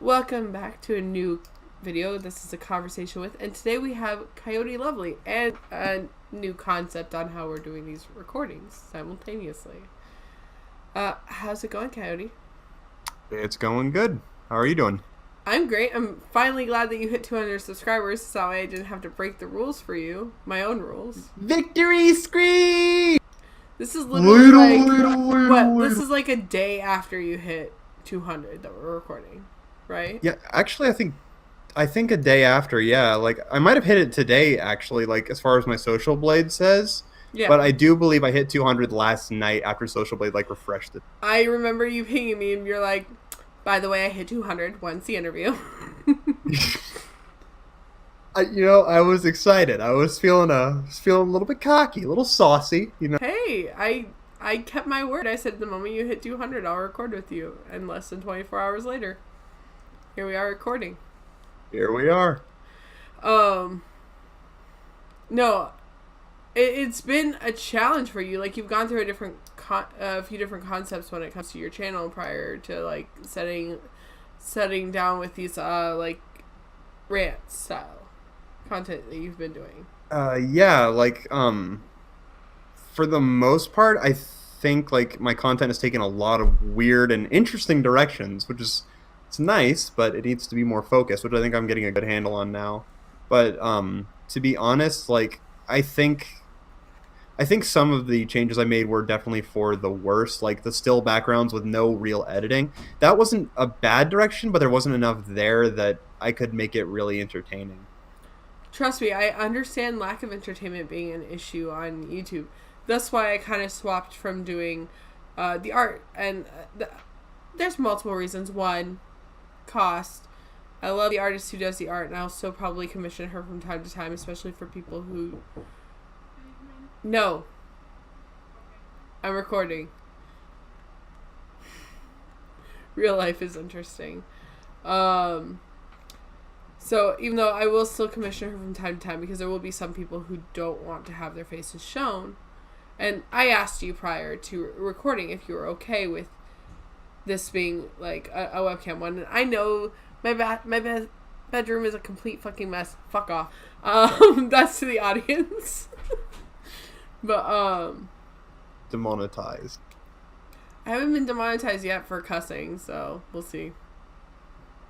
Welcome back to a new video. This is a conversation with, and today we have Coyote Lovely and a new concept on how we're doing these recordings simultaneously. How's it going, Coyote? It's going good. How are you doing? I'm great. I'm finally glad that you hit 200 subscribers, so that way I didn't have to break the rules for you, my own rules. Victory scream! This is literally This is like a day after you hit 200 that we're recording, right? Yeah, actually, I think a day after. Yeah, like I might have hit it today. Actually, like as far as my Social Blade says. Yeah. But I do believe I hit 200 last night after Social Blade like refreshed it. I remember you pinging me and you're like, by the way, I hit 200 once the interview. I was excited. I was feeling a little bit cocky, a little saucy. Hey, I kept my word. I said the moment you hit 200, I'll record with you. And less than 24 hours later, here we are recording. Here we are. No, it's been a challenge for you. Like, you've gone through a few different concepts when it comes to your channel prior to like setting down with these like rant style content that you've been doing. Yeah, like for the most part, I think like my content has taken a lot of weird and interesting directions, which is it's nice, but it needs to be more focused, which I think I'm getting a good handle on now. But to be honest, like I think some of the changes I made were definitely for the worst, like the still backgrounds with no real editing. That wasn't a bad direction, but there wasn't enough there that I could make it really entertaining. Trust me, I understand lack of entertainment being an issue on YouTube. That's why I kind of swapped from doing the art. And there's multiple reasons. One, cost. I love the artist who does the art, and I'll still probably commission her from time to time, especially for people who... No. I'm recording. Real life is interesting. So even though I will still commission her from time to time, because there will be some people who don't want to have their faces shown. And I asked you prior to recording if you were okay with this being like a webcam one. And I know my bedroom is a complete fucking mess. Fuck off. That's to the audience. But Demonetized. I haven't been demonetized yet for cussing, so we'll see.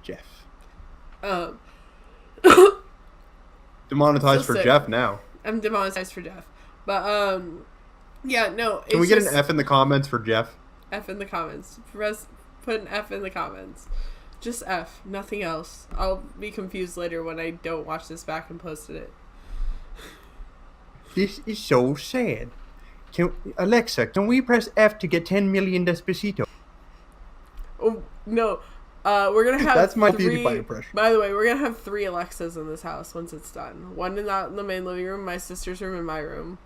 Jeff. Demonetized for Jeff now. I'm demonetized for Jeff. But yeah, no. Can we get an F in the comments for Jeff? F in the comments. Put an F in the comments. Just F, nothing else. I'll be confused later when I don't watch this back and posted it. This is so sad. Alexa, can we press F to get 10 million Despacito? Oh, no. We're going to have That's my PewDiePie impression. By the way, we're going to have 3 Alexas in this house once it's done. One in the main living room, my sister's room, and my room.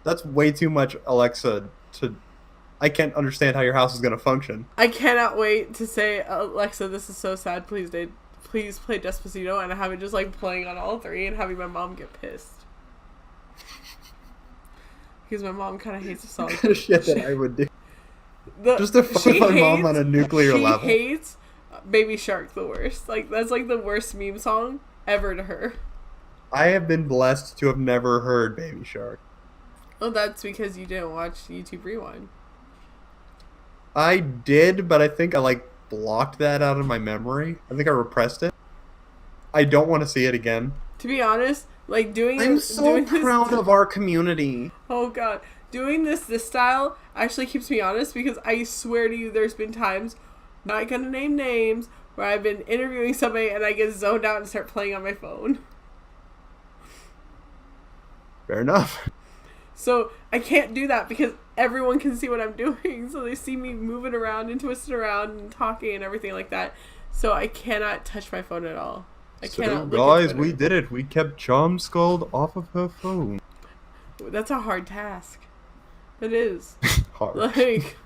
That's way too much Alexa to... I can't understand how your house is going to function. I cannot wait to say, Alexa, this is so sad. Please play Despacito, and have it just like playing on all 3 and having my mom get pissed. Because my mom kind of hates the song. Shit that I would do. Just to fuck my mom on a nuclear level. She hates Baby Shark the worst. Like, that's like the worst meme song ever to her. I have been blessed to have never heard Baby Shark. Well, that's because you didn't watch YouTube Rewind. I did, but I think I blocked that out of my memory. I think I repressed it. I don't want to see it again. To be honest, like I'm so proud of our community. Oh god, doing this style actually keeps me honest, because I swear to you, there's been times, not gonna name names, where I've been interviewing somebody and I get zoned out and start playing on my phone. Fair enough. So I can't do that because everyone can see what I'm doing. So they see me moving around and twisting around and talking and everything like that. So I cannot touch my phone at all. I cannot look at guys, we did it. We kept Charmedskull off of her phone. That's a hard task. It is. Hard. Like,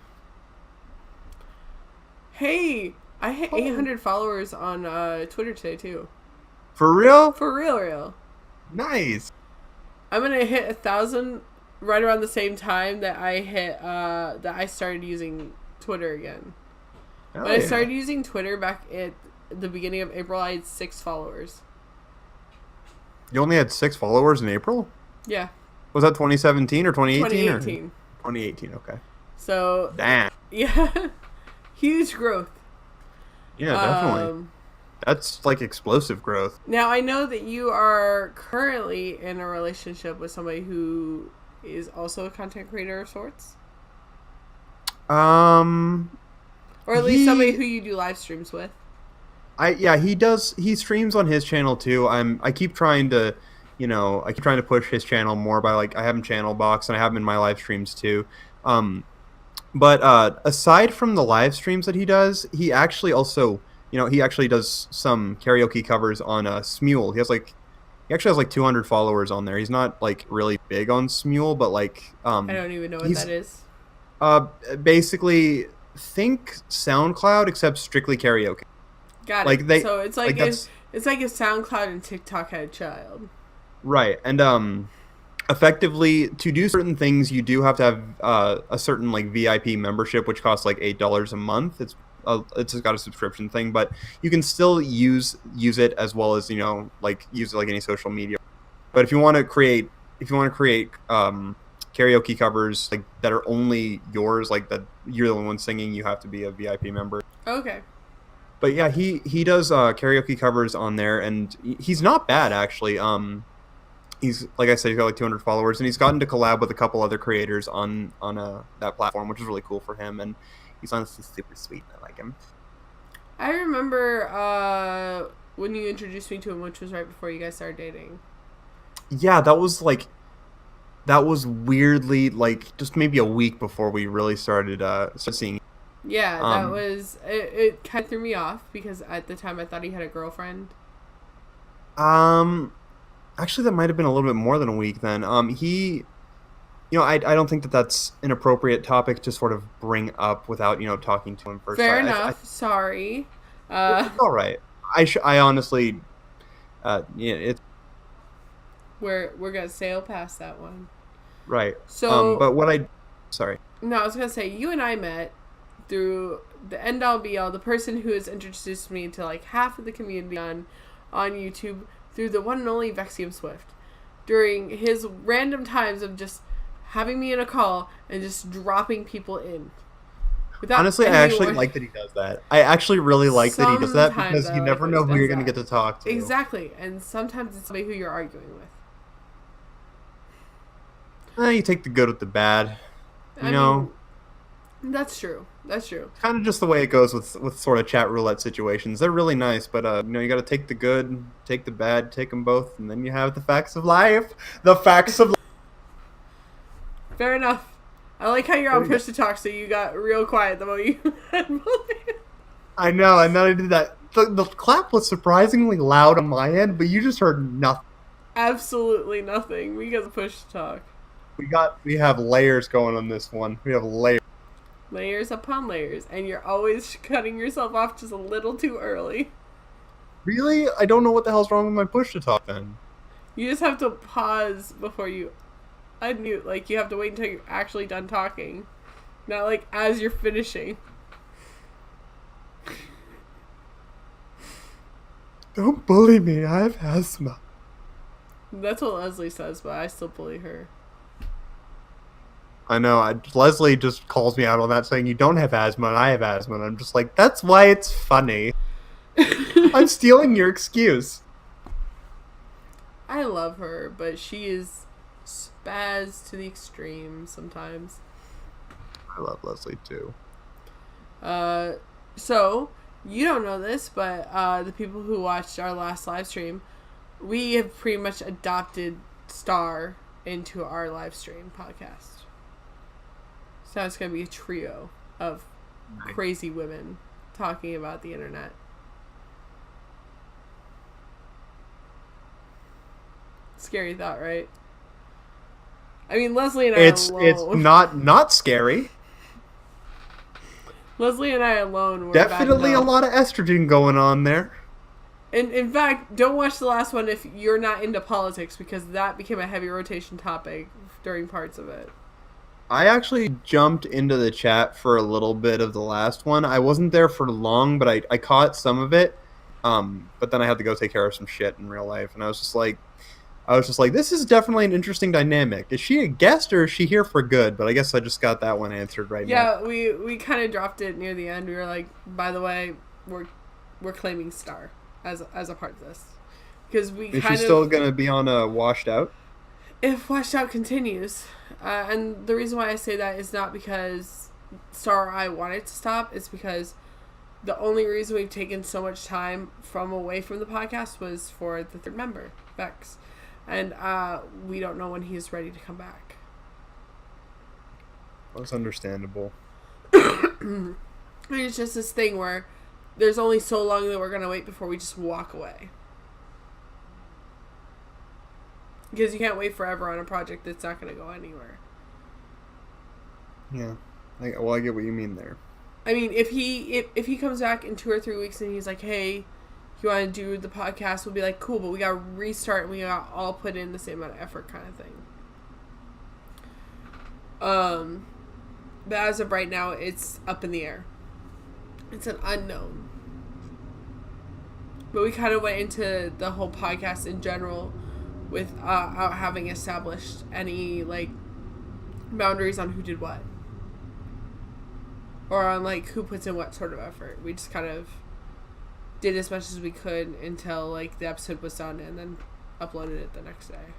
hey, I hit 800 followers on Twitter today too. For real? For real. Nice. I'm gonna hit 1,000 right around the same time that I started using Twitter again. But I started using Twitter back at the beginning of April, I had 6 followers. You only had 6 followers in April? Yeah. Was that 2017 or 2018? 2018. 2018, okay. So, Damn. yeah. Huge growth. Yeah, definitely. That's like explosive growth. Now, I know that you are currently in a relationship with somebody who is also a content creator of sorts. Or at least somebody who you do live streams with. He streams on his channel too. I keep trying to, push his channel more by like I have him channel box and I have him in my live streams too. But aside from the live streams that he does, he actually also, he actually does some karaoke covers on Smule. He actually has like 200 followers on there. He's not like really big on Smule, but like I don't even know what that is. Basically think SoundCloud except strictly karaoke. Got it. So it's like if SoundCloud and TikTok had a child. Right. And effectively to do certain things you do have to have a certain like VIP membership which costs like $8 a month. It's just got a subscription thing, but you can still use it as well as use it like any social media. But if you want to create karaoke covers like that are only yours, like that you're the only one singing, you have to be a VIP member. Okay. But yeah, he does karaoke covers on there, and he's not bad actually. He's like I said, he's got like 200 followers, and he's gotten to collab with a couple other creators on that platform, which is really cool for him. And he's honestly super sweet. I like him. I remember when you introduced me to him, which was right before you guys started dating. Yeah, that was weirdly like just maybe a week before we really started seeing. Yeah, that was it. Kind of threw me off because at the time I thought he had a girlfriend. Actually, that might have been a little bit more than a week then. I don't think that that's an appropriate topic to sort of bring up without talking to him first. Fair enough. Sorry. It's all right. I honestly, it's. We're gonna sail past that one. Right. So, sorry. No, I was gonna say you and I met through the end all be all, the person who has introduced me to like half of the community on YouTube, through the one and only Vexium Swift, during his random times of just having me in a call and just dropping people in. Honestly, I actually like that he does that. I actually really like that he does that because you never know who you're going to get to talk to. Exactly, and sometimes it's somebody who you're arguing with. You take the good with the bad. I mean, that's true. That's true. Kind of just the way it goes with sort of chat roulette situations. They're really nice, but you got to take the good, take the bad, take them both, and then you have the facts of life. The facts of life. Fair enough. I like how you're on push to talk, so you got real quiet the moment you had I know, and then I did that. The clap was surprisingly loud on my end, but you just heard nothing. Absolutely nothing. We got push to talk. We have layers going on this one. We have layers. Layers upon layers, and you're always cutting yourself off just a little too early. Really? I don't know what the hell's wrong with my push to talk then. You just have to pause before you unmute. Like, you have to wait until you're actually done talking. Not like as you're finishing. Don't bully me. I have asthma. That's what Leslie says, but I still bully her. I know. Leslie just calls me out on that, saying you don't have asthma and I have asthma. And I'm just like, that's why it's funny. I'm stealing your excuse. I love her, but she is spaz to the extreme sometimes. I love Leslie too. So, you don't know this, but the people who watched our last live stream, we have pretty much adopted Star into our live stream podcast. So it's going to be a trio of crazy women talking about the internet. Scary thought, right? I mean, Leslie and I alone. It's not scary. Leslie and I alone were definitely a lot of estrogen going on there. And in fact, don't watch the last one if you're not into politics, because that became a heavy rotation topic during parts of it. I actually jumped into the chat for a little bit of the last one. I wasn't there for long, but I caught some of it. But then I had to go take care of some shit in real life, and I was just like, this is definitely an interesting dynamic. Is she a guest or is she here for good? But I guess I just got that one answered now. Yeah, we kind of dropped it near the end. We were like, by the way, we're claiming Star as a part of this because Is she still gonna be on Washed Out? If Washed Out continues, and the reason why I say that is not because Star or I want it to stop. It's because the only reason we've taken so much time away from the podcast was for the third member, Vex. And we don't know when he's ready to come back. That's understandable. It's just this thing where there's only so long that we're going to wait before we just walk away. Because you can't wait forever on a project that's not going to go anywhere. Yeah. I get what you mean there. I mean, if he comes back in 2 or 3 weeks and he's like, hey, you want to do the podcast, we'll be like, cool, but we got to restart and we got all put in the same amount of effort kind of thing. But as of right now, it's up in the air. It's an unknown. But we kind of went into the whole podcast in general without having established any, like, boundaries on who did what. Or on, like, who puts in what sort of effort. We just kind of did as much as we could until, like, the episode was done and then uploaded it the next day.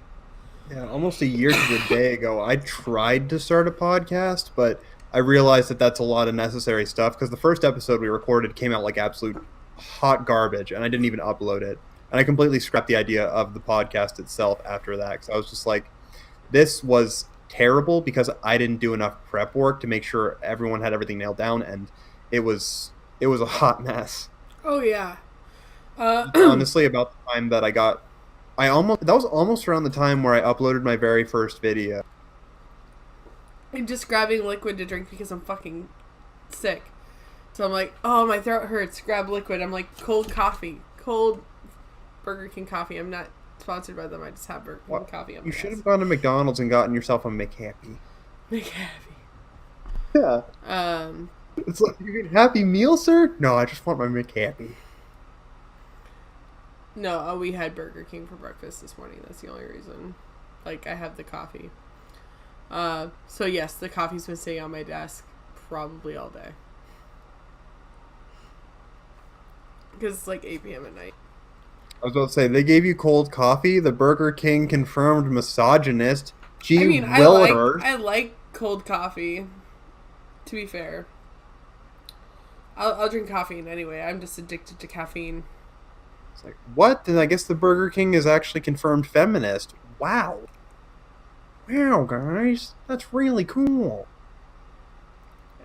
Yeah, almost a year to the day ago, I tried to start a podcast, but I realized that that's a lot of necessary stuff because the first episode we recorded came out like absolute hot garbage, and I didn't even upload it. And I completely scrapped the idea of the podcast itself after that because I was just like, this was terrible because I didn't do enough prep work to make sure everyone had everything nailed down, and it was a hot mess. Oh yeah. Honestly, about the time that that was almost around the time where I uploaded my very first video. I'm just grabbing liquid to drink because I'm fucking sick. So I'm like, oh, my throat hurts. Grab liquid. I'm like, cold coffee. Cold Burger King coffee. I'm not sponsored by them. I just have Burger King coffee. You should have gone to McDonald's and gotten yourself a McHappy. McHappy. Yeah. It's like, you get Happy Meal, sir? No, I just want my McHappy. No, we had Burger King for breakfast this morning. That's the only reason. Like, I have the coffee. So yes, the coffee's been sitting on my desk probably all day. Because it's like 8 p.m. at night. I was about to say, they gave you cold coffee? The Burger King confirmed misogynist. I like cold coffee, to be fair. I'll drink caffeine anyway. I'm just addicted to caffeine. It's like, what? Then I guess the Burger King is actually confirmed feminist. Wow. Wow, guys. That's really cool.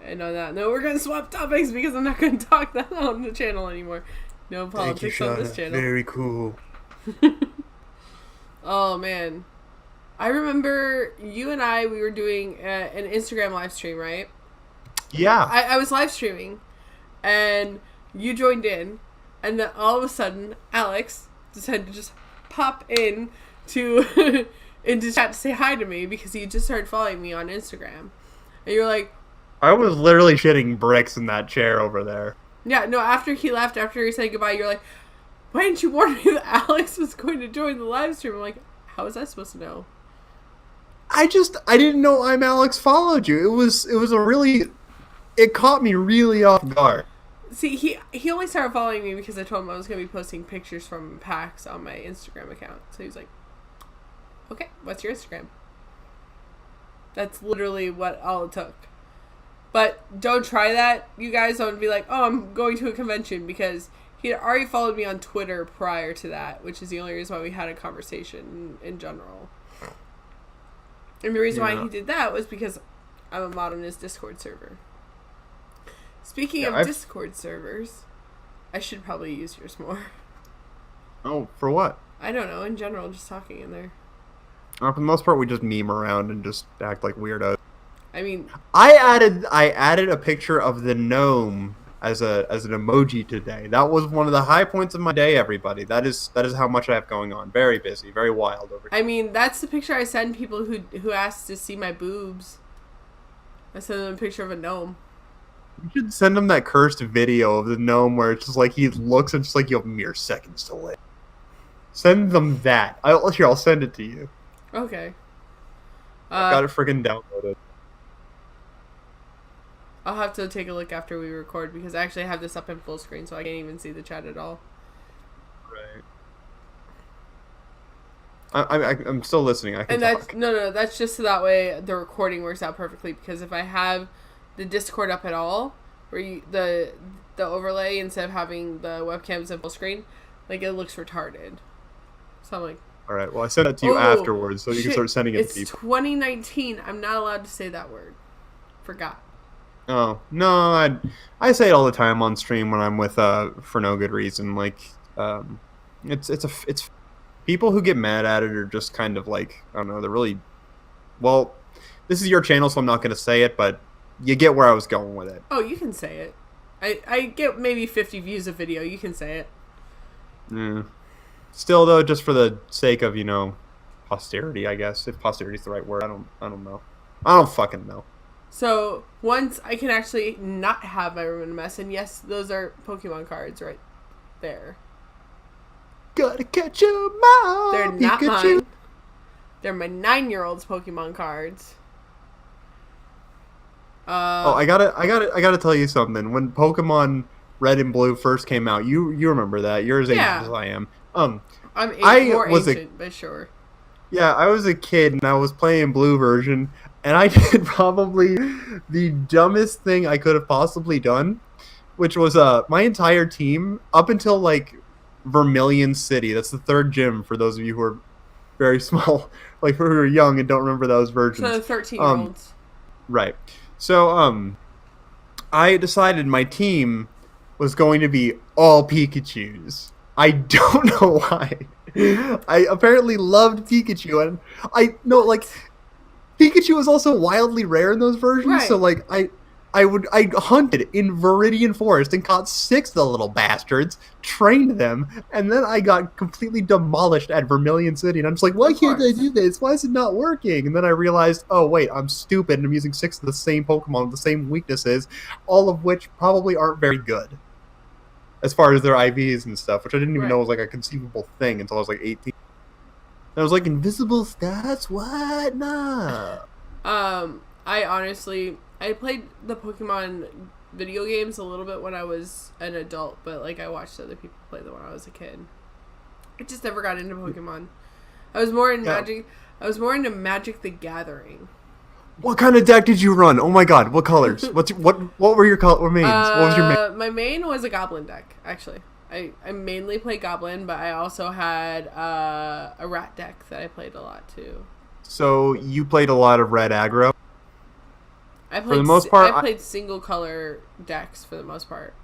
And on that note, we're going to swap topics because I'm not going to talk that on the channel anymore. No politics on this channel. Very cool. Oh, man. I remember you and we were doing an Instagram live stream, right? Yeah. I was live streaming, and you joined in, and then all of a sudden, Alex decided to just pop in to into chat to say hi to me because he just started following me on Instagram. And you're like... I was literally shitting bricks in that chair over there. Yeah, no, after he left, after he said goodbye, you're like, why didn't you warn me that Alex was going to join the live stream? I'm like, how was I supposed to know? I didn't know I'm Alex followed you. It caught me really off guard. See, he only started following me because I told him I was going to be posting pictures from PAX on my Instagram account. So he was like, okay, what's your Instagram? That's literally what all it took. But don't try that, you guys. Don't be like, oh, I'm going to a convention, because he had already followed me on Twitter prior to that, which is the only reason why we had a conversation in general. And the reason why he did that was because I'm a mod on his Discord server. Speaking of Discord servers, I should probably use yours more. Oh, for what? I don't know, in general, just talking in there. For the most part, we just meme around and just act like weirdos. I mean, I added a picture of the gnome as an emoji today. That was one of the high points of my day, everybody. That is how much I have going on. Very busy, very wild over here. I mean, that's the picture I send people who ask to see my boobs. I send them a picture of a gnome. You should send him that cursed video of the gnome where it's just like he looks and just like you have mere seconds to live. Send them that. I'll send it to you. Okay. I got it freaking downloaded. I'll have to take a look after we record because I actually have this up in full screen, so I can't even see the chat at all. Right. I'm still listening. I can talk. No. That's just so that way the recording works out perfectly. Because if I have the Discord up at all, where the overlay instead of having the webcams in full screen, like it looks retarded. So I'm like, all right. Well, I sent that to you afterwards, so you can start sending it to people. It's 2019. I'm not allowed to say that word. Forgot. Oh no, I say it all the time on stream when I'm with for no good reason. Like, it's people who get mad at it are just kind of like, I don't know. They're really, well, this is your channel, so I'm not going to say it, but you get where I was going with it. Oh, you can say it. I get maybe 50 views a video. You can say it. Yeah. Still, though, just for the sake of, posterity, I guess. If posterity is the right word. I don't know. I don't fucking know. So, once I can actually not have my room in a mess, and yes, those are Pokemon cards right there. Gotta catch 'em all, They're not Pikachu. mine. They're my 9-year-old's Pokemon cards. I gotta tell you something. When Pokemon Red and Blue first came out, you remember that. You're as ancient as I am. I'm more ancient, but sure. Yeah, I was a kid and I was playing Blue version, and I did probably the dumbest thing I could have possibly done, which was my entire team up until like Vermilion City. That's the third gym for those of you who are very small, like who are young and don't remember those versions. So 13-year-olds. Right. So I decided my team was going to be all Pikachus. I don't know why. I apparently loved Pikachu, and Pikachu was also wildly rare in those versions. Right. So like I hunted in Viridian Forest and caught 6 of the little bastards, trained them, and then I got completely demolished at Vermilion City. And I'm just like, why can't I do this? Why is it not working? And then I realized, oh wait, I'm stupid, and I'm using 6 of the same Pokemon with the same weaknesses, all of which probably aren't very good as far as their IVs and stuff, which I didn't even know was like a conceivable thing until I was like 18. And I was like, invisible stats? What? Nah. I played the Pokemon video games a little bit when I was an adult, but like I watched other people play them when I was a kid. I just never got into Pokemon. I was more in Magic. I was more into Magic the Gathering. What kind of deck did you run? Oh my god, what colors? What were your mains? What was your main? My main was a Goblin deck, actually. I mainly played Goblin, but I also had a Rat deck that I played a lot too. So you played a lot of Red aggro? For the most part, I played single color decks for the most part.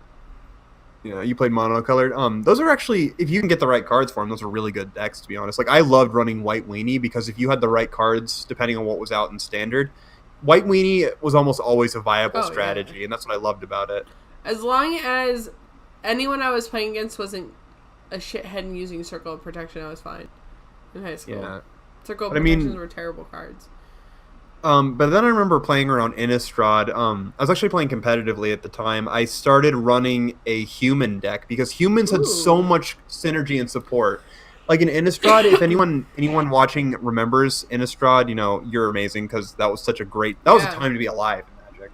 Yeah, you played monocolored. Those are actually, if you can get the right cards for them, those are really good decks, to be honest. Like, I loved running White Weenie because if you had the right cards, depending on what was out in Standard, White Weenie was almost always a viable strategy, and that's what I loved about it. As long as anyone I was playing against wasn't a shithead and using Circle of Protection, I was fine in high school. Yeah. Circle of Protections were terrible cards. But then I remember playing around Innistrad. I was actually playing competitively at the time. I started running a human deck because humans had so much synergy and support. Like in Innistrad, if anyone watching remembers Innistrad, you're amazing because that was such a great. That was a time to be alive in Magic.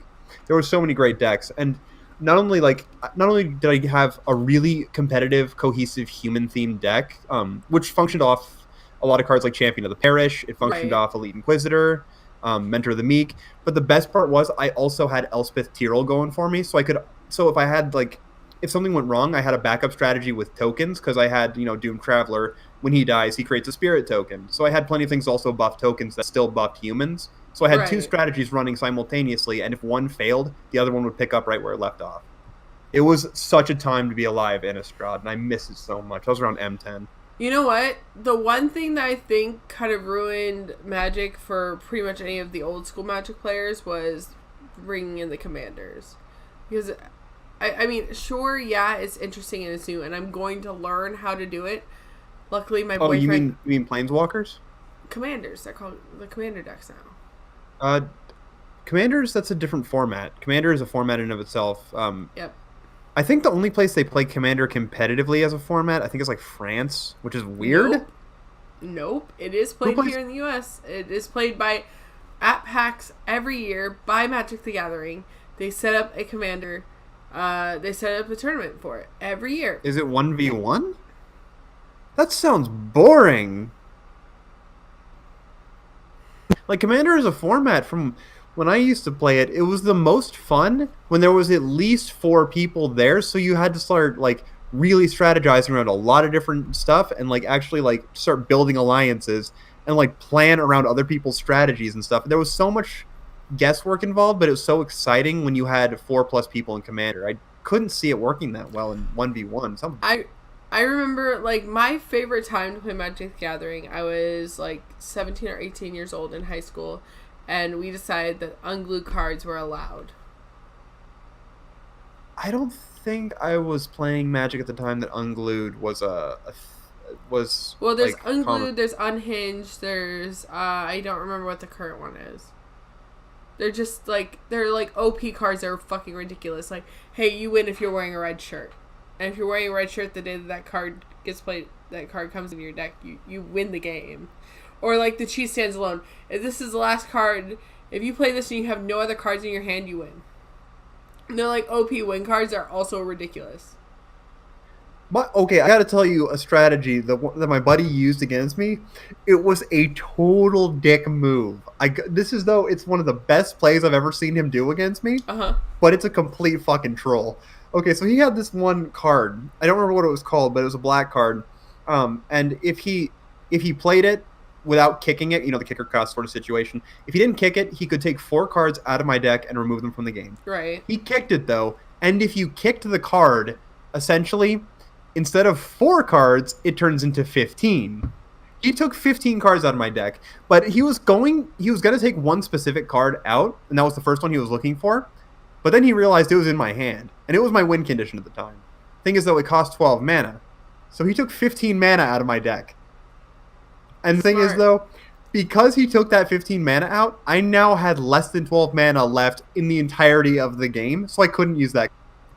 There were so many great decks, and not only did I have a really competitive, cohesive human-themed deck, which functioned off a lot of cards like Champion of the Parish. It functioned off Elite Inquisitor. Mentor of the Meek, but the best part was I also had Elspeth Tyrell going for me, so if I had if something went wrong, I had a backup strategy with tokens because I had Doom Traveler. When he dies, he creates a Spirit token, so I had plenty of things also buff tokens that still buffed humans. So I had 2 strategies running simultaneously, and if one failed, the other one would pick up right where it left off. It was such a time to be alive in Innistrad, and I miss it so much. I was around M10. You know what? The one thing that I think kind of ruined Magic for pretty much any of the old school Magic players was bringing in the commanders. Because, I mean, sure, yeah, it's interesting and it's new, and I'm going to learn how to do it. Luckily, my boyfriend... Oh, you mean Planeswalkers? Commanders. They're called the commander decks now. Commanders, that's a different format. Commander is a format in and of itself. Yep. I think the only place they play Commander competitively as a format, I think, is like France, which is weird. Nope. It is played here in the U.S. It is played at PAX every year by Magic the Gathering. They set up a Commander. They set up a tournament for it every year. Is it 1v1? That sounds boring. Like, Commander is a format from when I used to play it. It was the most fun when there was at least 4 people there, so you had to start, like, really strategizing around a lot of different stuff and, like, actually, like, start building alliances and, like, plan around other people's strategies and stuff. There was so much guesswork involved, but it was so exciting when you had 4+ people in Commander. I couldn't see it working that well in 1v1. I remember, like, my favorite time to play Magic the Gathering, I was, like, 17 or 18 years old in high school, and we decided that unglued cards were allowed. I don't think I was playing Magic at the time that unglued was was. Well, there's like, unglued, there's unhinged, there's, I don't remember what the current one is. They're just, like, they're, like, OP cards that are fucking ridiculous. Like, hey, you win if you're wearing a red shirt. And if you're wearing a red shirt the day that card gets played, that card comes in your deck, you win the game. Or like the cheese stands alone. If this is the last card, if you play this and you have no other cards in your hand, you win. And they're like OP win cards are also ridiculous. But okay, I gotta tell you a strategy that my buddy used against me. It was a total dick move. This is though it's one of the best plays I've ever seen him do against me. But it's a complete fucking troll. Okay, so he had this one card. I don't remember what it was called, but it was a black card. And if he played it without kicking it, the kicker cost sort of situation. If he didn't kick it, he could take 4 cards out of my deck and remove them from the game. Right. He kicked it though, and if you kicked the card, essentially, instead of 4 cards, it turns into 15. He took 15 cards out of my deck, but he was gonna take one specific card out, and that was the first one he was looking for. But then he realized it was in my hand, and it was my win condition at the time. Thing is, though, it cost 12 mana. So he took 15 mana out of my deck. And the thing is, though, because he took that 15 mana out, I now had less than 12 mana left in the entirety of the game, so I couldn't use that.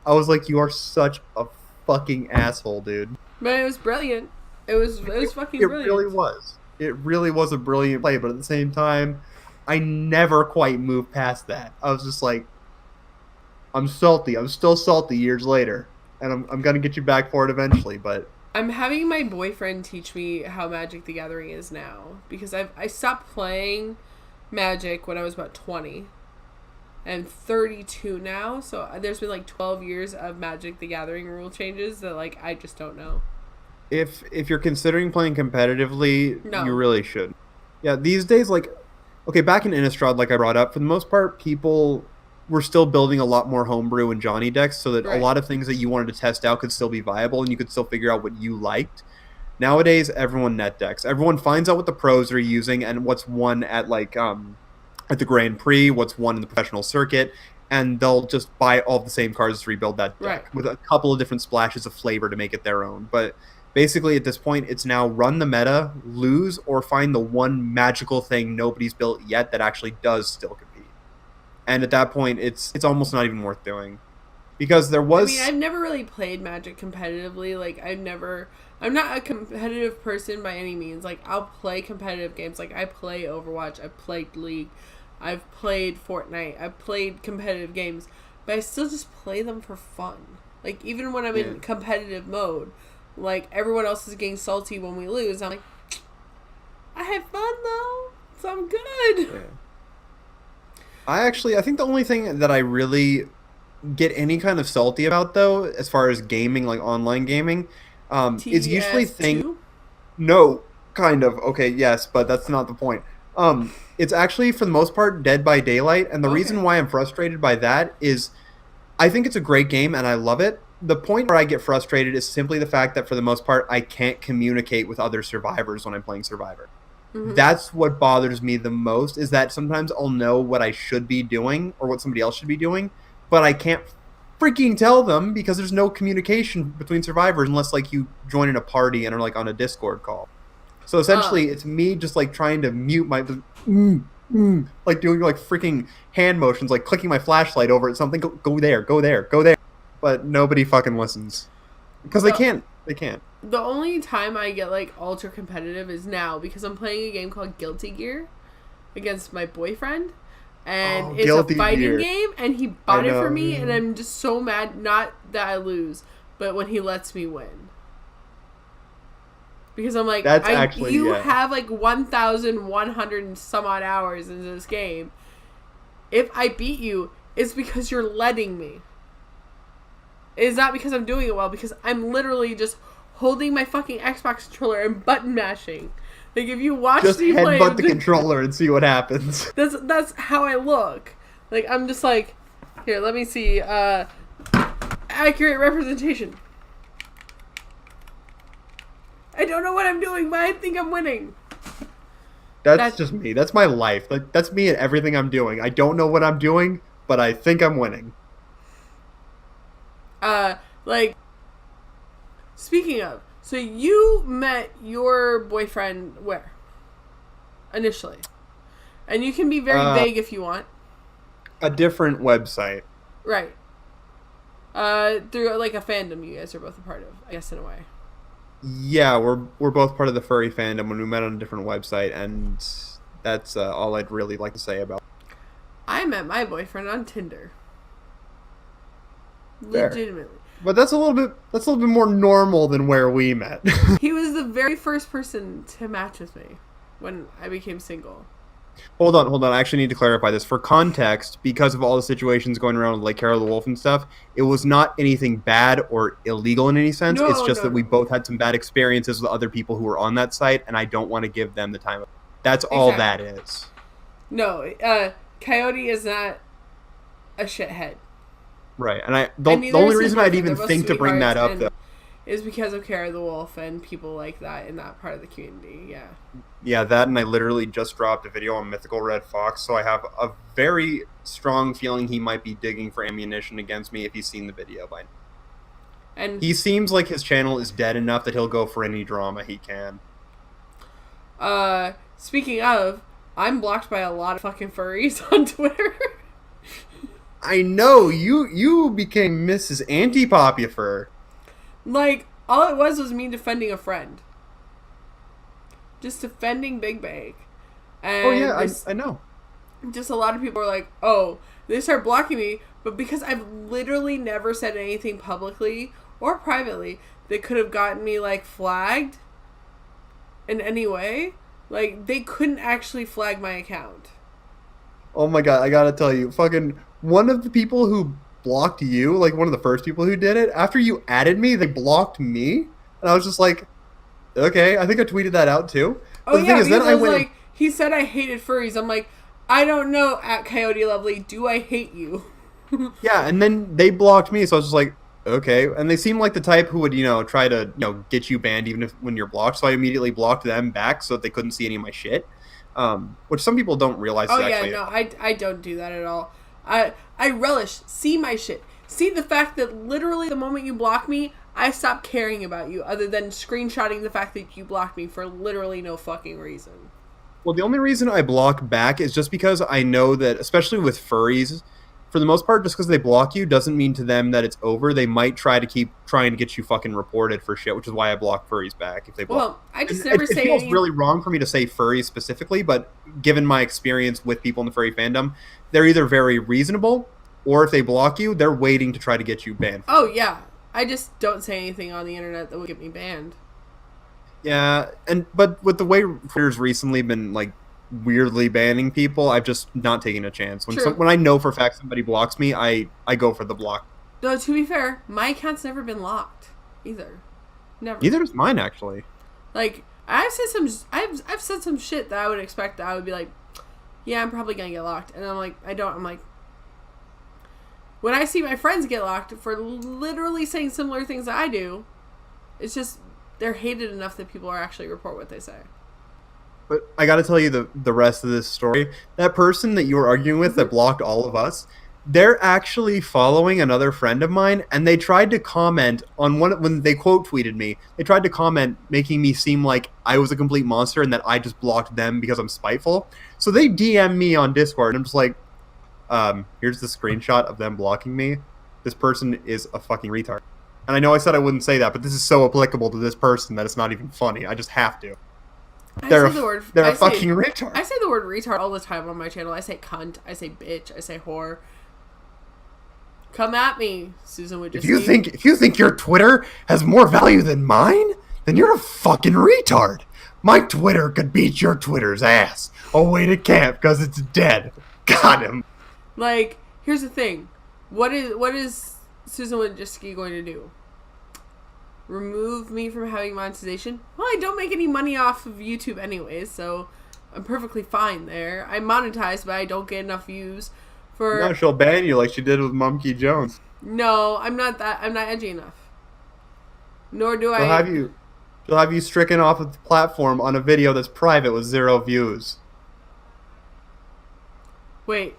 I was like, you are such a fucking asshole, dude. But it was brilliant. It was fucking brilliant. It really was. It really was a brilliant play, but at the same time, I never quite moved past that. I was just like, I'm salty. I'm still salty years later. And I'm going to get you back for it eventually, but... I'm having my boyfriend teach me how Magic the Gathering is now. Because I stopped playing Magic when I was about 20. I'm 32 now, so there's been like 12 years of Magic the Gathering rule changes that like I just don't know. If you're considering playing competitively, No. You really should. Yeah, these days, like... Okay, back in Innistrad, like I brought up, for the most part, people... We're still building a lot more homebrew and Johnny decks so that a lot of things that you wanted to test out could still be viable and you could still figure out what you liked. Nowadays, everyone net decks. Everyone finds out what the pros are using and what's won at like at the Grand Prix, what's won in the professional circuit, and they'll just buy all the same cards to rebuild that deck with a couple of different splashes of flavor to make it their own. But basically, at this point, it's now run the meta, lose, or find the one magical thing nobody's built yet that actually does still compete. And at that point, it's almost not even worth doing. Because there was... I mean, I've never really played Magic competitively. Like, I'm not a competitive person by any means. Like, I'll play competitive games. Like, I play Overwatch. I've played League. I've played Fortnite. I've played competitive games. But I still just play them for fun. Like, even when I'm in competitive mode, like, everyone else is getting salty when we lose. I'm like, I had fun, though. So I'm good. Yeah. I think the only thing that I really get any kind of salty about, though, as far as gaming, like online gaming, is usually No, kind of. Okay, yes, but that's not the point. It's actually, for the most part, Dead by Daylight, and the reason why I'm frustrated by that is I think it's a great game, and I love it. The point where I get frustrated is simply the fact that, for the most part, I can't communicate with other survivors when I'm playing Survivor. Mm-hmm. That's what bothers me the most, is that sometimes I'll know what I should be doing or what somebody else should be doing, but I can't freaking tell them because there's no communication between survivors unless like you join in a party and are like on a Discord call. So essentially it's me just like trying to mute my like doing like freaking hand motions, like clicking my flashlight over at something. Go there, go there, go there. But nobody fucking listens because they The, can't. They can't. the only time I get like ultra competitive is now because I'm playing a game called Guilty Gear against my boyfriend. And it's a Guilty fighting Gear. game, and he bought it for me, yeah. and I'm just so mad, not that I lose, but when he lets me win. Because I'm like, That's actually, you yeah. have like 1,100 and some odd hours in this game. If I beat you, it's because you're letting me. It's not because I'm doing it well, because I'm literally just holding my fucking Xbox controller and button mashing. Like, if you watch Just me play, headbutt the controller and see what happens. that's how I look. Like, I'm just like, here, let me see. Accurate representation. I don't know what I'm doing, but I think I'm winning. That's just me. That's my life. Like, that's me and everything I'm doing. I don't know what I'm doing, but I think I'm winning. Like, speaking of, so you met your boyfriend where? Initially. And you can be very vague if you want. A different website. Right. Through like a fandom you guys are both a part of, I guess, in a way. Yeah, we're both part of the furry fandom when we met on a different website, and that's all I'd really like to say about it. I met my boyfriend on Tinder. Fair. Legitimately. But that's a little bit more normal than where we met. He was the very first person to match with me when I became single. Hold on. I actually need to clarify this. For context, because of all the situations going around with like Carol the Wolf and stuff, it was not anything bad or illegal in any sense. No, it's just that we no. both had some bad experiences with other people who were on that site, and I don't want to give them the time. That's all that is. No, Coyote is not a shithead. Right, and the only reason I'd even think to bring that up, though, is because of Kara the Wolf and people like that in that part of the community, yeah. Yeah, that, and I literally just dropped a video on Mythical Red Fox, so I have a very strong feeling he might be digging for ammunition against me if he's seen the video by now. And he seems like his channel is dead enough that he'll go for any drama he can. Speaking of, I'm blocked by a lot of fucking furries on Twitter. I know, you became Mrs. Anti-Popular. Like, all it was me defending a friend. Just defending Big Bang. And I know. Just a lot of people are like, oh, they start blocking me, but because I've literally never said anything publicly or privately that could have gotten me, like, flagged in any way, like, they couldn't actually flag my account. Oh my god, I gotta tell you, fucking one of the people who blocked you, like one of the first people who did it, after you added me, they blocked me, and I was just like, okay, I think I tweeted that out too. Oh but the yeah, thing is, then because I I was went, like, he said I hated furries. I'm like, I don't know, at Coyote Lovely, do I hate you? yeah, and then they blocked me, so I was just like, okay, and they seem like the type who would, try to, get you banned even if when you're blocked, so I immediately blocked them back so that they couldn't see any of my shit, which some people don't realize. Oh yeah, no, I don't do that at all. I relish, see my shit. See the fact that literally the moment you block me, I stop caring about you other than screenshotting the fact that you blocked me for literally no fucking reason. Well, the only reason I block back is just because I know that, especially with furries, for the most part, just because they block you doesn't mean to them that it's over. They might try to keep trying to get you fucking reported for shit, which is why I block furries back if they block. Well, I just never say it feels really wrong for me to say furries specifically, but given my experience with people in the furry fandom, they're either very reasonable, or if they block you, they're waiting to try to get you banned. Oh yeah, I just don't say anything on the internet that would get me banned. Yeah, but with the way Twitter's recently been like weirdly banning people, I've just not taken a chance. When I know for a fact somebody blocks me, I go for the block. No, to be fair, my account's never been locked either. Never. Neither is mine, actually. Like, I've said some shit that I would expect that I would be like, yeah, I'm probably gonna get locked, and I'm like, I'm like, when I see my friends get locked for literally saying similar things that I do, it's just they're hated enough that people are actually report what they say. But I gotta tell you the rest of this story. That person that you were arguing with that blocked all of us, they're actually following another friend of mine, and they tried to comment on one when they quote tweeted me. They tried to comment, making me seem like I was a complete monster and that I just blocked them because I'm spiteful. So they DM me on Discord, and I'm just like, here's the screenshot of them blocking me. This person is a fucking retard. And I know I said I wouldn't say that, but this is so applicable to this person that it's not even funny. I just have to. They're a fucking retard. I say the word retard all the time on my channel. I say cunt. I say bitch. I say whore. Come at me, Susan would just. If you think your Twitter has more value than mine, then you're a fucking retard. My Twitter could beat your Twitter's ass. Oh wait, it can't because it's dead. Got him. Like, here's the thing. What is Susan Wojcicki going to do? Remove me from having monetization? Well, I don't make any money off of YouTube anyways, so I'm perfectly fine there. I monetize, but I don't get enough views for. No, she'll ban you like she did with Monkey Jones. No, I'm not edgy enough. Nor do I. She'll have you stricken off of the platform on a video that's private with 0 views. Wait.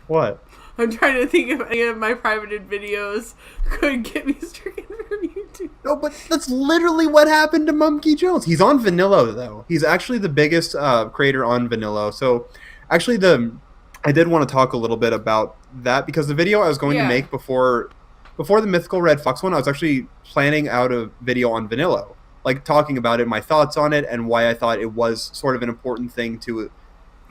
What? I'm trying to think if any of my privated videos could get me stricken from YouTube. No, but that's literally what happened to Monkey Jones. He's on Vanilla, though. He's actually the biggest creator on Vanilla. So, actually, I did want to talk a little bit about that because the video I was going to make before the Mythical Red Fox one, I was actually planning out a video on Vanilla, like talking about it, my thoughts on it, and why I thought it was sort of an important thing to,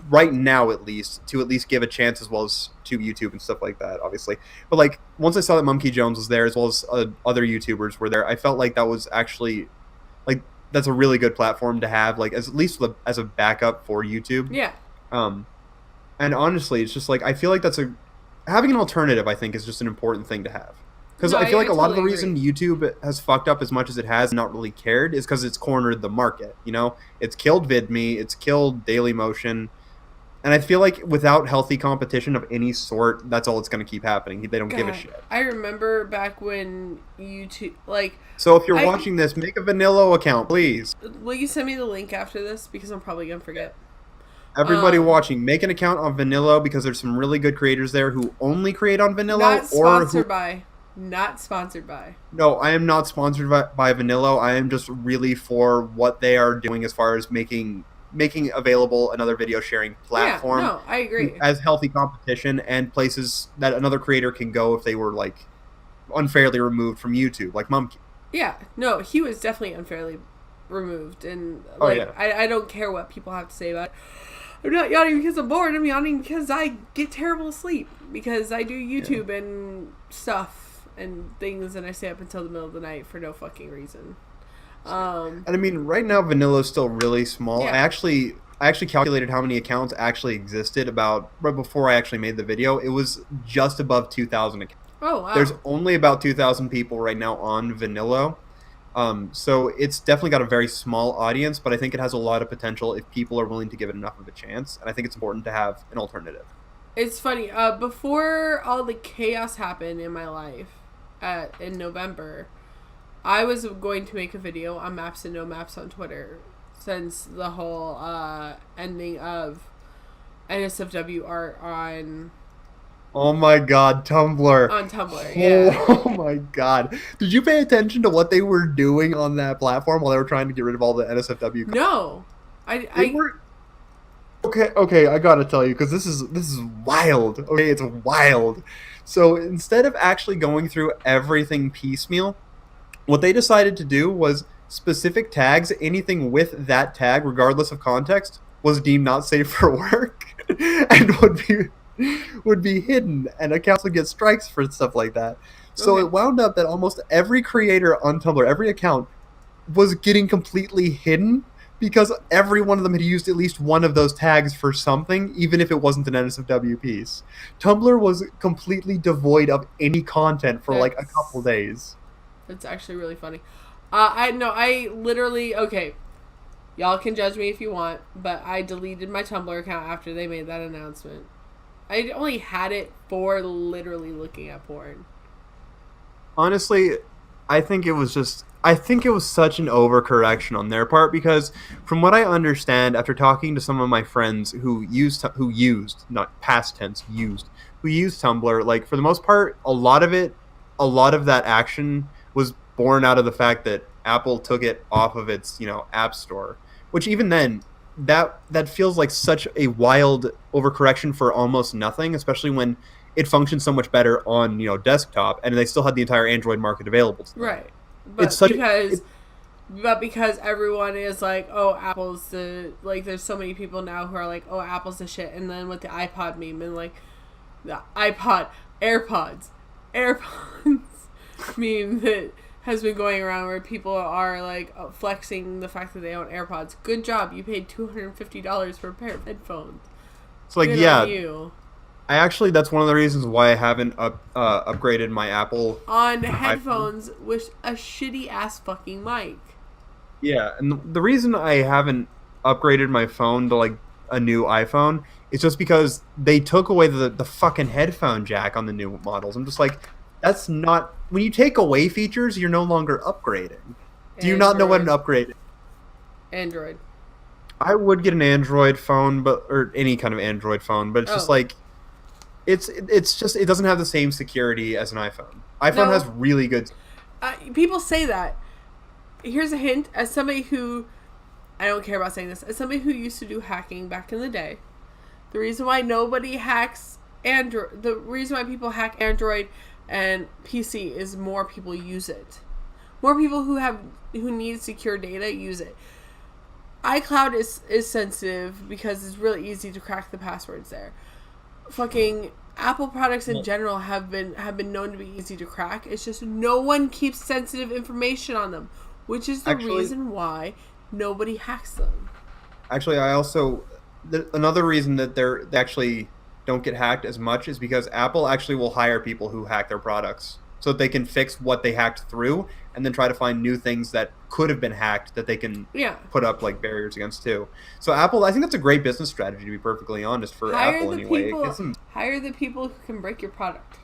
right now at least give a chance, as well as to YouTube and stuff like that, obviously. But like once I saw that Monkey Jones was there, as well as other YouTubers were there, I felt like that was actually like that's a really good platform to have, like at least as a backup for YouTube. Yeah. And honestly, it's just like I feel like having an alternative, I think, is just an important thing to have. Because I feel like a lot of the reason YouTube has fucked up as much as it has and not really cared is because it's cornered the market. You know, it's killed VidMe, it's killed Dailymotion. And I feel like without healthy competition of any sort, that's all that's going to keep happening. They don't give a shit. I remember back when YouTube, like... So if you're watching this, make a Vanilla account, please. Will you send me the link after this? Because I'm probably going to forget. Everybody watching, make an account on Vanilla because there's some really good creators there who only create on Vanilla. Not sponsored by. Not sponsored by. No, I am not sponsored by Vanilla. I am just really for what they are doing as far as making available another video sharing platform. Yeah, no, I agree. As healthy competition and places that another creator can go if they were like unfairly removed from YouTube, like Mumkey. Yeah, no, he was definitely unfairly removed, and like I don't care what people have to say about it. I'm not yawning because I'm bored. I'm yawning because I get terrible sleep because I do YouTube and stuff and things, and I stay up until the middle of the night for no fucking reason. And I mean, right now Vanilla is still really small. Yeah. I actually calculated how many accounts actually existed about right before I actually made the video. It was just above 2,000 accounts. Oh wow! There's only about 2,000 people right now on Vanilla. So it's definitely got a very small audience, but I think it has a lot of potential if people are willing to give it enough of a chance. And I think it's important to have an alternative. It's funny. Before all the chaos happened in my life, in November, I was going to make a video on Maps and No Maps on Twitter since the whole ending of NSFW art on. Oh my god, Tumblr. On Tumblr, yeah. Oh my god. Did you pay attention to what they were doing on that platform while they were trying to get rid of all the NSFW? No. Okay, I gotta tell you, because this is wild. Okay, it's wild. So instead of actually going through everything piecemeal, what they decided to do was specific tags, anything with that tag, regardless of context, was deemed not safe for work and would be hidden, and accounts would get strikes for stuff like that. So it wound up that almost every creator on Tumblr, every account, was getting completely hidden because every one of them had used at least one of those tags for something, even if it wasn't an NSFW piece. Tumblr was completely devoid of any content for like a couple days. That's actually really funny. I literally, okay, y'all can judge me if you want, but I deleted my Tumblr account after they made that announcement. I only had it for literally looking at porn. Honestly, I think it was just I think it was such an overcorrection on their part because, from what I understand, after talking to some of my friends who used not past tense used who used Tumblr, like for the most part, a lot of that action was born out of the fact that Apple took it off of its app store, which even then that feels like such a wild overcorrection for almost nothing, especially when it functions so much better on desktop, and they still had the entire Android market available to them. Right. But because everyone is like, oh, Apple's the, like, there's so many people now who are like, oh, Apple's the shit. And then with the iPod meme and like the AirPods meme that has been going around where people are like flexing the fact that they own AirPods. Good job. You paid $250 for a pair of headphones. It's like, I actually, that's one of the reasons why I haven't upgraded my Apple on headphones with a shitty ass fucking mic. Yeah, and the reason I haven't upgraded my phone to like a new iPhone is just because they took away the fucking headphone jack on the new models. I'm just like, that's not, when you take away features, you're no longer upgrading. Do you not know what an upgrade is? Android. I would get an Android phone, or any kind of Android phone, but it's just like, it's just, it doesn't have the same security as an iPhone. iPhone has really good. People say that. Here's a hint. As somebody who, I don't care about saying this, as somebody who used to do hacking back in the day, the reason why nobody hacks Android, the reason why people hack Android and PC is more people use it. More people who need secure data use it. iCloud is sensitive because it's really easy to crack the passwords there. Fucking Apple products in general have been known to be easy to crack. It's just no one keeps sensitive information on them, which is the reason why nobody hacks them. Actually, I also another reason that they actually don't get hacked as much is because Apple actually will hire people who hack their products so that they can fix what they hacked through and then try to find new things that could have been hacked that they can put up like barriers against too. So Apple, I think that's a great business strategy, to be perfectly honest, for Apple anyway. Hire the people who can break your product.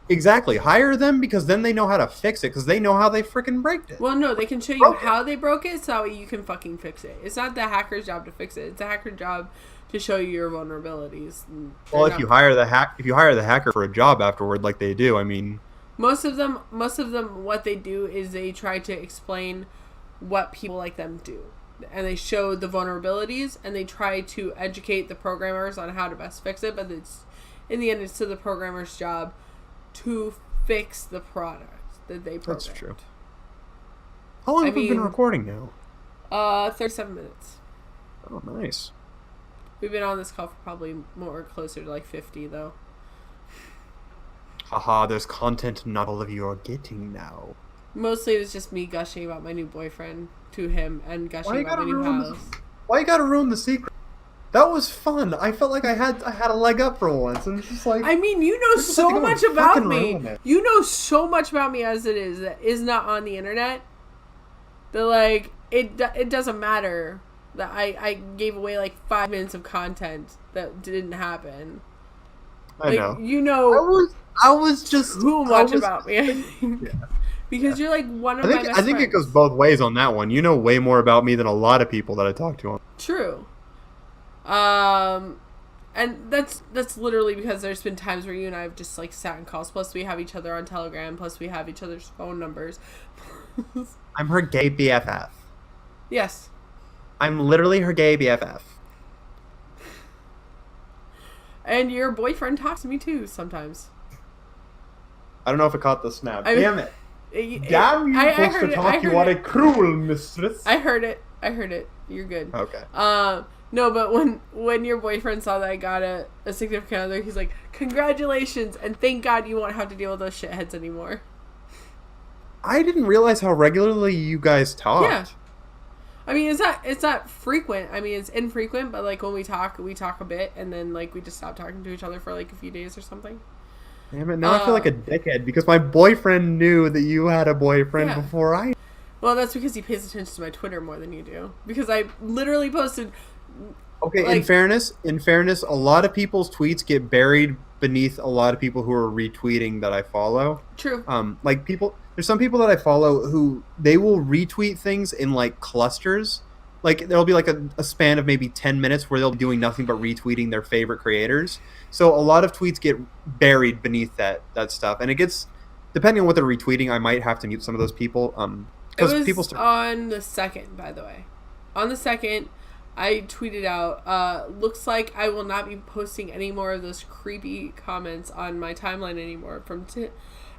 Exactly. Hire them because then they know how to fix it because they know how they freaking break it. Well, no, they can show you how they broke it so that way you can fucking fix it. It's not the hacker's job to fix it. It's the hacker's job to show you your vulnerabilities. Well, if you hire the hacker for a job afterward like they do, I mean, most of them, what they do is they try to explain what people like them do. And they show the vulnerabilities, and they try to educate the programmers on how to best fix it, but in the end, it's to the programmer's job to fix the product that they programmed. That's true. How long have we been recording now? 37 minutes. Oh, nice. We've been on this call for probably closer to like 50, though. Haha, there's content not all of you are getting now. Mostly it was just me gushing about my new boyfriend to him and gushing about my new house. Why you gotta ruin the secret? That was fun. I felt like I had a leg up for once, and it's just like, I mean, you know so much about me. You know so much about me as it is that is not on the internet. That like it doesn't matter that I gave away like 5 minutes of content that didn't happen. I know. You know. I was just too much about me, I think. Yeah. Because you're like one of my best friends. I think it goes both ways on that one. You know way more about me than a lot of people that I talk to. True. And that's literally because there's been times where you and I have just like sat in calls. Plus we have each other on Telegram. Plus we have each other's phone numbers. I'm her gay BFF. Yes. I'm literally her gay BFF. And your boyfriend talks to me too sometimes. I don't know if it caught the snap. Damn it. Damn you, I heard talk, you are a cruel mistress. I heard it. You're good. Okay. No, but when your boyfriend saw that I got a significant other, he's like, congratulations, and thank God you won't have to deal with those shitheads anymore. I didn't realize how regularly you guys talked. Yeah. I mean, it's not frequent. I mean, it's infrequent, but like when we talk a bit, and then like we just stop talking to each other for like a few days or something. Damn it, now I feel like a dickhead because my boyfriend knew that you had a boyfriend before I... Well, that's because he pays attention to my Twitter more than you do. Because I literally posted... Okay, like, in fairness, a lot of people's tweets get buried beneath a lot of people who are retweeting that I follow. True. Like people There's some people that I follow who they will retweet things in like clusters. Like there'll be like a span of maybe 10 minutes where they'll be doing nothing but retweeting their favorite creators. So a lot of tweets get buried beneath that stuff, and it gets, depending on what they're retweeting, I might have to mute some of those people. It was on the 2nd, by the way. On the 2nd, I tweeted out, looks like I will not be posting any more of those creepy comments on my timeline anymore.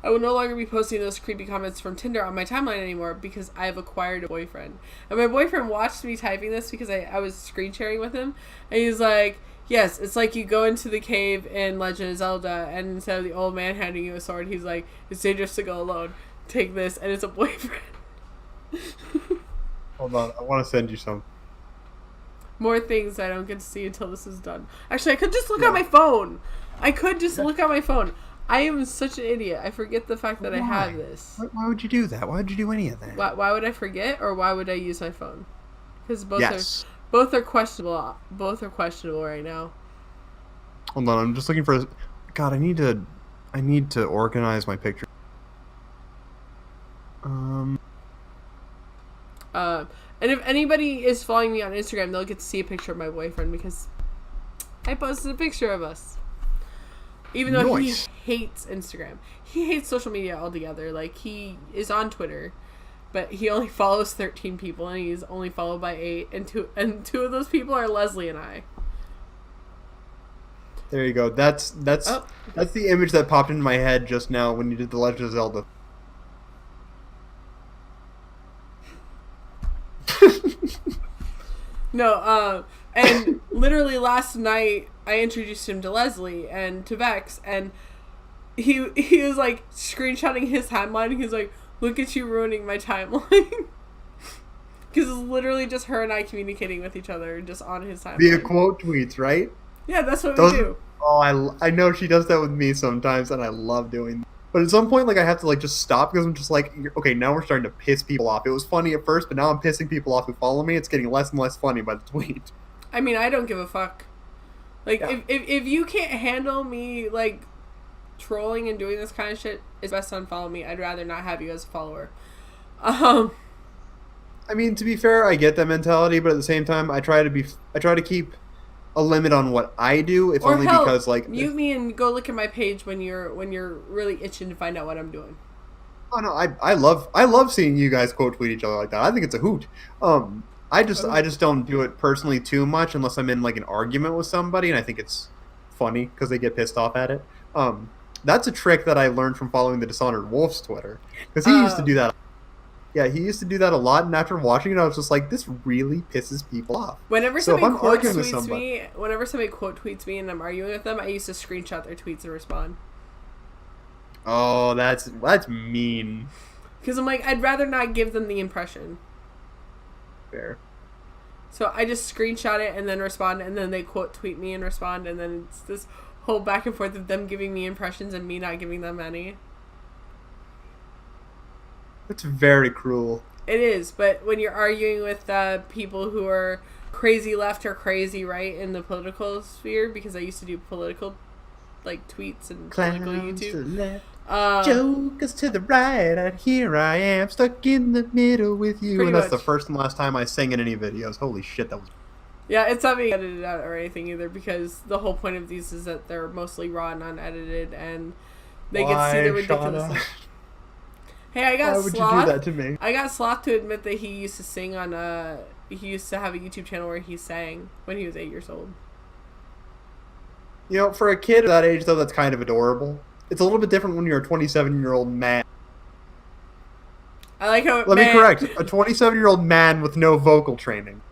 I will no longer be posting those creepy comments from Tinder on my timeline anymore because I have acquired a boyfriend. And my boyfriend watched me typing this because I was screen sharing with him. And he's like, yes, it's like you go into the cave in Legend of Zelda, and instead of the old man handing you a sword, he's like, it's dangerous to go alone. Take this, and it's a boyfriend. Hold on, I want to send you some. More things I don't get to see until this is done. Actually, I could just look at my phone. Look at my phone. I am such an idiot. I forget the fact that I have this. Why would you do that? Why would you do any of that? Why would I forget, or why would I use my phone? Because both are questionable. Both are questionable right now. Hold on, I'm just looking for. God, I need to organize my picture. And if anybody is following me on Instagram, they'll get to see a picture of my boyfriend because I posted a picture of us. Even though he hates Instagram. He hates social media altogether. Like, he is on Twitter, but he only follows 13 people, and he's only followed by 8, and two of those people are Leslie and I. There you go. That's the image that popped into my head just now when you did the Legend of Zelda. No, and literally last night I introduced him to Leslie and to Vex, and he was like screenshotting his timeline. He's like, "Look at you ruining my timeline," because it's literally just her and I communicating with each other just on his timeline. Via quote tweets, right? Yeah, that's what we do. Oh, I know she does that with me sometimes, and I love doing that. But at some point, like, I have to, like, just stop because I'm just like, okay, now we're starting to piss people off. It was funny at first, but now I'm pissing people off who follow me. It's getting less and less funny by the tweet. I mean, I don't give a fuck. Like, yeah. if you can't handle me, like, trolling and doing this kind of shit, it's best to unfollow me. I'd rather not have you as a follower. I mean, to be fair, I get that mentality, but at the same time, I try to keep a limit on what I do, if only because, like, mute me and go look at my page when you're really itching to find out what I'm doing. Oh no, I love seeing you guys quote tweet each other like that. I think it's a hoot. I just don't do it personally too much unless I'm in like an argument with somebody, and I think it's funny because they get pissed off at it. That's a trick that I learned from following the Dishonored Wolf's Twitter, because he used to do that. Yeah, he used to do that a lot, and after watching it, I was just like, this really pisses people off. Whenever somebody quote tweets me and I'm arguing with them, I used to screenshot their tweets and respond. Oh, that's mean. Because I'm like, I'd rather not give them the impression. Fair. So I just screenshot it and then respond, and then they quote tweet me and respond, and then it's this whole back and forth of them giving me impressions and me not giving them any. That's very cruel. It is, but when you're arguing with people who are crazy left or crazy right in the political sphere, because I used to do political, like, tweets and political YouTube. To the left, jokers to the right, and here I am, stuck in the middle with you. And that's the first and last time I sang in any videos. Holy shit, that was... Yeah, it's not being edited out or anything either, because the whole point of these is that they're mostly raw and unedited, and they get to see the ridiculousness. Hey, I got Sloth. Why would you do that to me? I got Sloth to admit that he used to sing on he used to have a YouTube channel where he sang when he was 8 years old. You know, for a kid that age, though, that's kind of adorable. It's a little bit different when you're a 27-year-old man. I like how Let me correct. A 27-year-old man with no vocal training.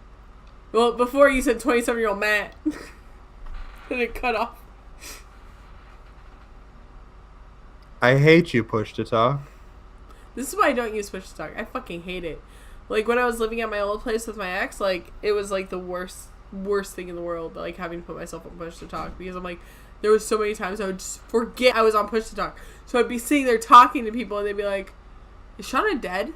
Well, before you said 27-year-old man. And it cut off. I hate you, Push to Talk. This is why I don't use push to talk. I fucking hate it. Like, when I was living at my old place with my ex, like, it was, like, the worst thing in the world, like, having to put myself on push to talk. Because I'm like, there was so many times I would just forget I was on push to talk. So I'd be sitting there talking to people, and they'd be like, is Shauna dead?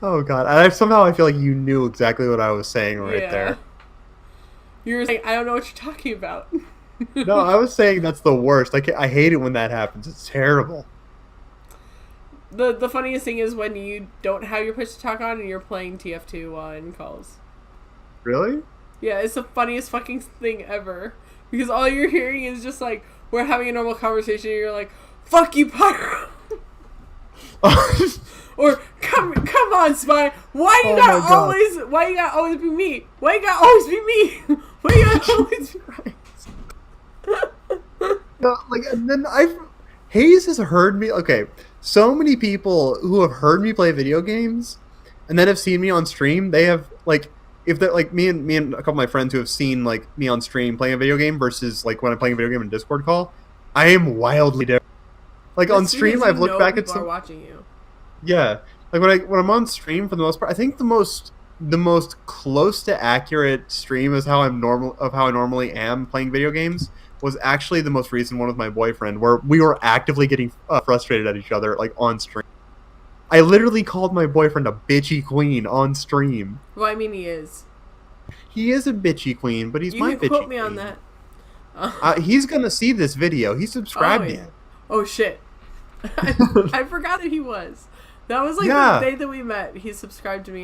Oh, God. Somehow I feel like you knew exactly what I was saying right there. You were like, I don't know what you're talking about. No, I was saying that's the worst. I hate it when that happens. It's terrible. The funniest thing is when you don't have your push to talk on and you're playing TF2 in calls. Really? Yeah, it's the funniest fucking thing ever. Because all you're hearing is just like, we're having a normal conversation and you're like, fuck you, Pyro! Or, come on, Spy, why you gotta always be me? Why you gotta always be me? Why you gotta always be No, and then Hayes has heard me, okay, so many people who have heard me play video games and then have seen me on stream, they have, if they're me and a couple of my friends who have seen me on stream playing a video game versus when I'm playing a video game in a Discord call, I am wildly different. On stream, I've looked back at some. Are watching you. Yeah, when I'm on stream, for the most part, I think the most close to accurate stream is how I normally am playing video games was actually the most recent one with my boyfriend, where we were actively getting frustrated at each other on stream. I literally called my boyfriend a bitchy queen on stream. Well, I mean, he is. He is a bitchy queen, but he's my bitchy queen. You can quote me on that. He's gonna see this video. He subscribed to it. Oh shit! I forgot that he was. That was the day that we met. He subscribed to me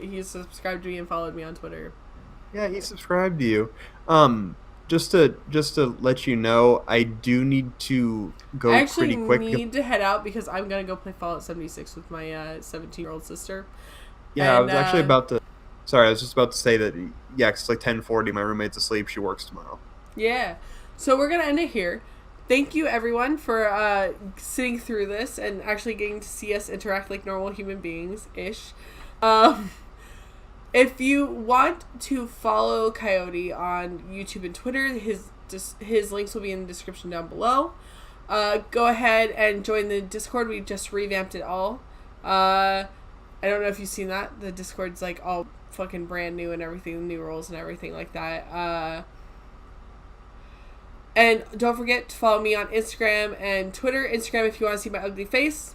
he subscribed to me and followed me on Twitter. Yeah, he subscribed to you. Just to let you know, I do need to go pretty quick. I actually need to head out because I'm gonna go play Fallout 76 with my 17-year-old sister. Yeah, and, I was actually about to. Sorry, I was just about to say that. Yeah, 'cause it's 10:40. My roommate's asleep. She works tomorrow. Yeah, so we're gonna end it here. Thank you, everyone, for sitting through this and actually getting to see us interact like normal human beings-ish. If you want to follow Coyote on YouTube and Twitter, his links will be in the description down below. Go ahead and join the Discord. We just revamped it all. I don't know if you've seen that. The Discord's all fucking brand new and everything, new rules and everything like that. And don't forget to follow me on Instagram and Twitter. Instagram if you want to see my ugly face.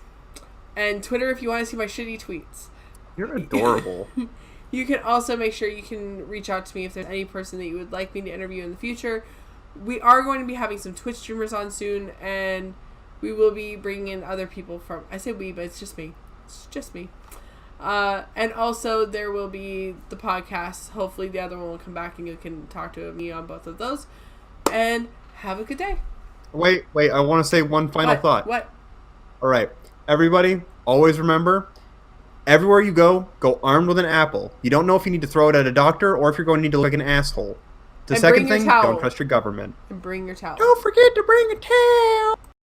And Twitter if you want to see my shitty tweets. You're adorable. You can also make sure you can reach out to me if there's any person that you would like me to interview in the future. We are going to be having some Twitch streamers on soon. And we will be bringing in other people from... I say we, but it's just me. It's just me. And also there will be the podcast. Hopefully the other one will come back and you can talk to me on both of those. And... have a good day. Wait. I want to say one final thought. What? All right. Everybody, always remember, everywhere you go armed with an apple. You don't know if you need to throw it at a doctor or if you're going to need to look like an asshole. The second thing, don't trust your government. And bring your towel. Don't forget to bring a towel.